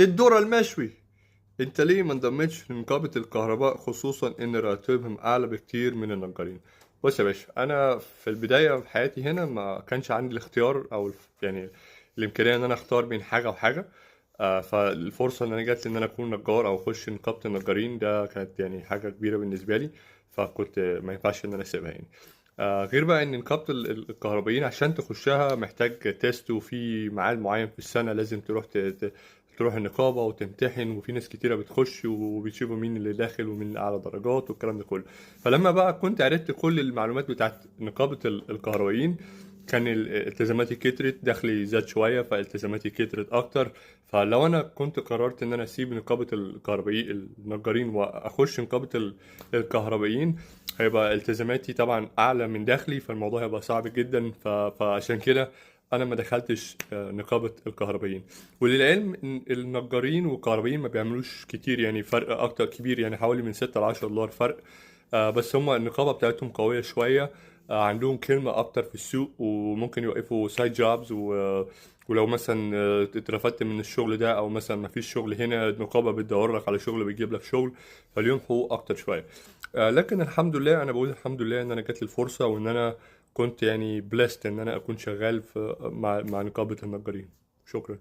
الذرة المشوي. انت ليه ما انضمتش لنقابة الكهرباء، خصوصا ان راتبهم اعلى بكتير من النجارين؟ بص يا باشا، انا في البداية في حياتي هنا ما كانش عندي الاختيار او يعني الامكانية ان انا اختار بين حاجة وحاجة. فالفرصة ان انا جات لي ان انا اكون نجار او اخش نقابة النجارين، ده كانت يعني حاجة كبيرة بالنسبة لي. فكنت ما ينفعش ان انا اسيبها يعني. غير بقى ان نقابة الكهربائيين عشان تخشها محتاج تيست، وفي ميعاد معين في السنة لازم تروح تروح النقابة وتمتحن، وفي ناس كتيرة بتخش وبيشوفوا مين اللي داخل ومين اللي أعلى درجات والكلام ده كله. فلما بقى كنت عرفت كل المعلومات بتاعت نقابة الكهربائيين، كان التزاماتي كترت، دخلي زاد شوية فالتزاماتي كترت أكتر. فلو أنا كنت قررت إن أنا أسيب نقابة الكهربائيين النجارين وأخش نقابة الكهربائيين، هيبقى التزاماتي طبعا أعلى من دخلي، فالموضوع هيبقى صعب جدا. فعشان كده أنا ما دخلتش نقابة الكهربائيين. وللعلم ان النجارين والكهربائيين ما بيعملوش كتير، يعني فرق اكتر كبير، يعني حوالي من 6 ل 10 دولار فرق. بس هم النقابة بتاعتهم قوية شوية. عندهم كلمة اكتر في السوق، وممكن يوقفوا سايد جوبز ولو مثلا اترفدت من الشغل ده، او مثلا ما فيش شغل هنا، النقابة بتدور لك على شغل، بتجيب لك شغل. فاليوم حقوق اكتر شوية. لكن الحمد لله، انا بقول الحمد لله ان انا جات لي الفرصة، وان انا كنت يعني بلست ان انا اكون شغال في مع نقابة النجارين. شكرا.